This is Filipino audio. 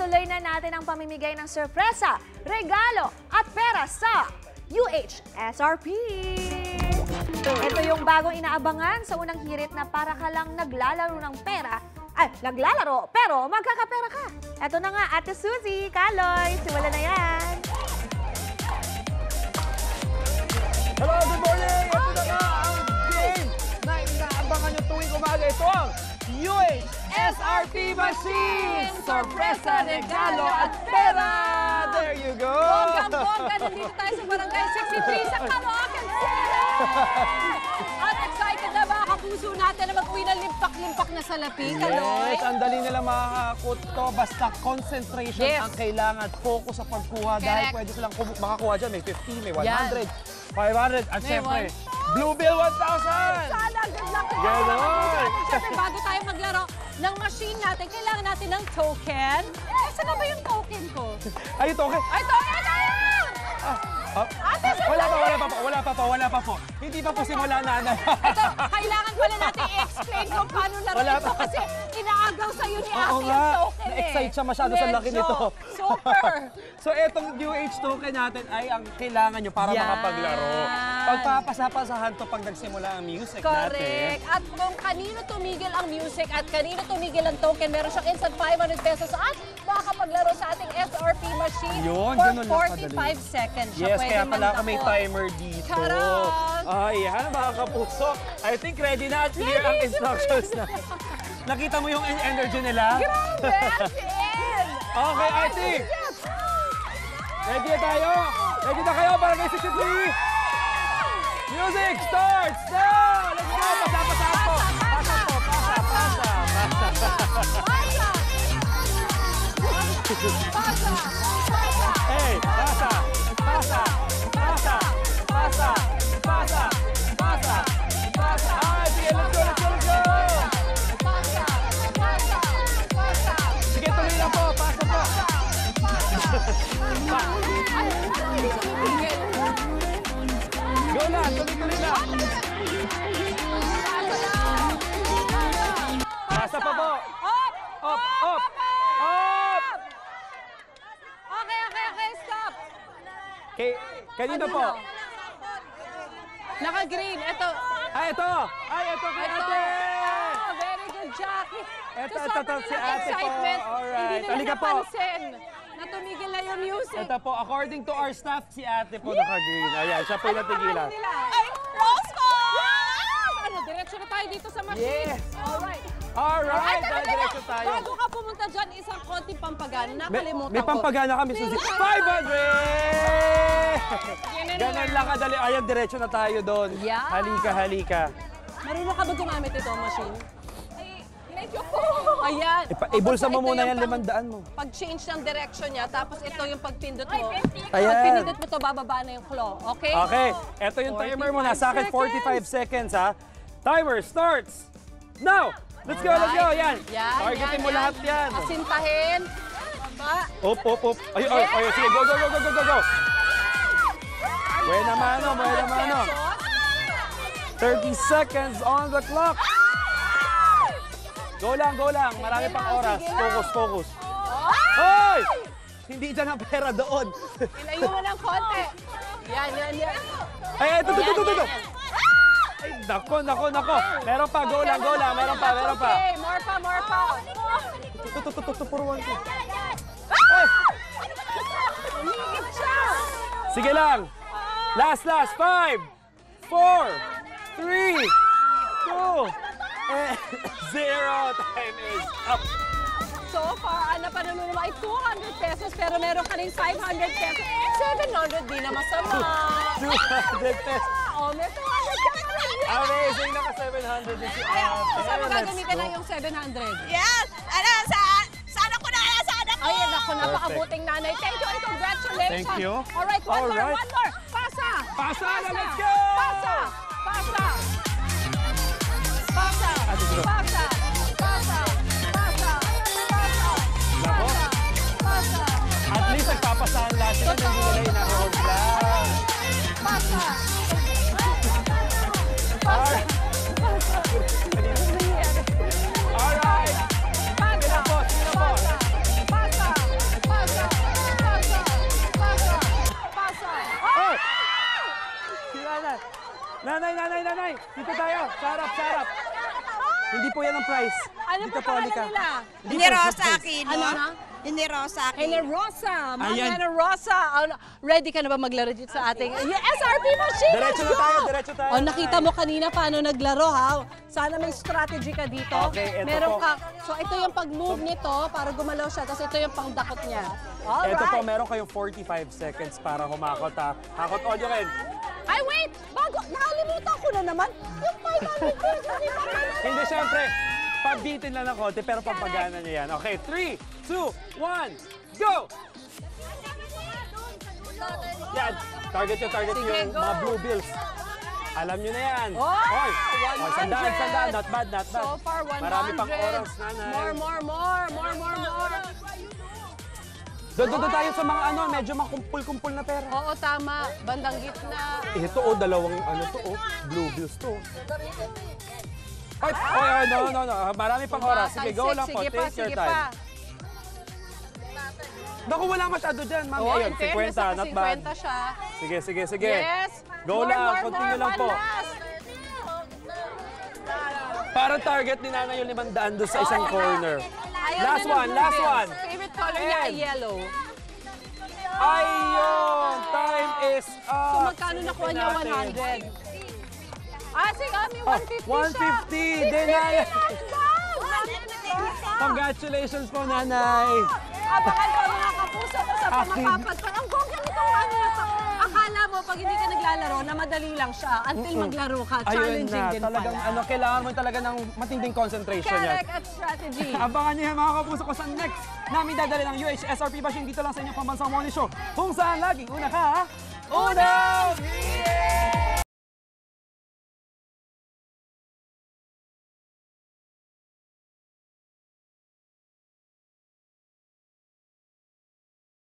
ituloy na natin ang pamimigay ng sorpresa, regalo at pera sa UHSRP. Ito yung bagong inaabangan sa unang hirit na para ka lang naglalaro ng pera. Ay, naglalaro, pero magkakapera ka. Ito na nga, Ate Suzy, Kaloy, simula na yan. Hello, good morning! Ito na nga ang game na inaabangan nyo tuwing umaga. Ito ang UHSRP Machine! Sorpresa, regalo at pera! There you go! Bonggang-bongga, nandito tayo sa Barangay 63 sa Caloocan City! At excited na ba kapuso natin na mag-uwi ng limpak-limpak na salapi, Kaloy? Yes, ang dali nila makakakot to. Basta concentration Yes. ang kailangan. Focus sa pagkuha dahil Correct. pwede silang makakuha dyan. May 50, may 100, Yan. 500 at May syempre, one. Blue Bill 1,000! Sana, good luck! Ganon! Siyempre, bago tayo maglaro ng machine natin, kailangan natin ng token. Saan na ba yung token ko? Ay, ito, okay. Ay, token na! Wala pa po. Hindi pa po simula, nanay. Ito, kailangan pala natin i-explain kung paano laro Wala ito pa. kasi inaagaw sa'yo ni Oo Ate nga. yung token Na-excite siya masyado sa laki Medyo. nito. Super! So, etong UH token natin ay ang kailangan nyo para Yan. makapaglaro. Pagpapasapasahan to pag nagsimula ang music natin. Correct. At kung kanino tumigil ang music at kanino tumigil ang token, meron siyang instant 500 pesos at makakapaglaro sa ating SRP machine Yun, for ganun lang 45 kadali. seconds. Siya Yes, pwede kaya pala may mandakot. timer dito. Charot! Ayan, mga kapuso. I think ready na at clear ang instructions na. Nakita mo yung energy nila? Grabe! As in! Okay, I think. Ready na tayo? Ready na kayo para kay 63? Music starts now! Let's go! Pasa po! Pasa po! Pasa! Hey! Pasa! Pasa! Pasa! Pasa! Pasa! Pasa! Pasa! Ah, sige, let's go! Let's go! Let's go! Sige, tuloy na po! Pasa po! Go lang! Tuloy-tuloy lang! Pasa pa po! Up! Up! Up! Up! Okay, stop! Kanino po? Naka-green. Ito. Ay, ito! Ay, ito kay Ito. ate! Oh, very good, Jackie. Ito, So, ito, sobrang si ate po. excitement, Alright. hindi nila Halika po. napansin na tumigil na yung music. Ito po, according to our staff, si ate po naka-green. Ayan, siya po yung natigilan. Ano nila? Ay, Rose ko! Ano, diretso na tayo dito sa machine. Yes. Alright. Alright, Teka, diretso tayo. Bago ka pumunta dyan, isang konting pampagana. Nakalimutan May ko. pampagana kami, Suzy. 500! Ganun lang kadali. Ayan, diretso na tayo doon. Yeah. Halika, halika. Marunong ka ba gumamit ito, machine? Medyo po. Ayan. Ibulsa mo Ito muna yung yan, 500 mo. Pag-change ng direction niya, tapos ito yung pagpindot mo. Ayan. Pag pinindot mo to, bababa na yung claw. Okay? Okay, eto yung timer mo. Nasa akin 45 seconds, ha? Timer starts now! Let's go, let's go! Yan! Targetin mo lahat yan. Asintahin. Baba. Op. Ay, sige, go! Buena mano. 30 seconds on the clock. Go lang. Marami pang oras. Focus. Hoy! Hindi dyan ang pera doon. Ilayo mo ng konti. Yan. Ay, ito. Ay, nako. Meron pa, go lang. Meron pa. Okay, more pa. Ito, puruan ko. Ay! Umigit siya. Sige lang. Last. 5, 4, 3, 2, 0. Time is up. So far, ang napanalo naman ay 200 pesos, pero meron ka rin 500 pesos. 700 di na masama. 200 pesos. Oh, may 200 ka pa rin. Amazing, naka 700 din si Ay, ate. saan mo Let's gagamitan go. na yung 700? Yes! Sana ko na kaya sa anak ko! Ay, naku, napakabuting nanay. Thank you and congratulations. Thank you. Alright, one more. Pasa! Pasa na, let's go! Pasa! Nako. At least nagpapasahan lahat sila. Hindi nila inahold lang. Alright. Alright. Sige na po. bigyan ng prize. Ano Dito pa pangalan halika. nila? Hindi Rosa Aquino. Ano na? Hindi Rosa Hele Aquino. Rosa, Ayan. Hele Rosa. Ready ka na ba maglaro dito sa ating SRP machine? Diretso na Let's go! tayo, diretso tayo. Oh, nakita mo kanina paano naglaro ha. Sana may strategy ka dito. Okay, eto Meron po. ka. So ito yung pag-move nito para gumalaw siya. Tapos ito yung pangdakot niya. Alright. Ito po, meron kayong 45 seconds para humakot ha. Hakot audio rin. Ay, wait! Bago, nakalimutan ko na naman. Yung 500 pesos, hindi pa pala. Hindi, syempre, pabitin lang ng konti, pero pampagana niya yan. Okay, 3, 2, 1, go! Yan, target Sige, yung go. mga blue bills. Alam nyo na yan. Oh, Oy, 100. sandaan, not bad, not bad. So far, 100. Marami pang oras, nanay. More. Doon tayo sa mga ano, medyo makumpul-kumpul na pera. Oo, tama. Bandang gitna. Ito dalawang ano to blue bills to. Ay, no. Marami pang oras. Sige, go lang po. Sige pa, Take your sige time. pa. Naku, wala masyado dyan, mami. Oh, Ayun, in fairness, 50, not bad. 50 siya. Sige. Yes. Go lang, continue lang po. Last. Para target ni Nana yung 500 doon sa isang corner. Ayaw Last na ng one, blue last bills. one. Favorite color niya ay And- yellow. Ayun! Time is up! So magkano nakuha niya? 100. Ah, sige, may 150 siya. 150! Denaya! Congratulations! Congratulations po, Nanay! Abangan po mga kapuso ko sa pamapapadpan. Ang gongga nitong ano na to. Akala mo, pag hindi ka naglalaro, na madali lang siya. Until maglaro ka, Ayun challenging na, din talagang pala. ano, kailangan mo talaga ng matinding concentration yan. Correct at strategy. Abangan niyo yan, mga kapuso ko sa next namin dadali ng UH SRP Machine dito lang sa inyong pambansang morning show. Kung saan laging una ka, unang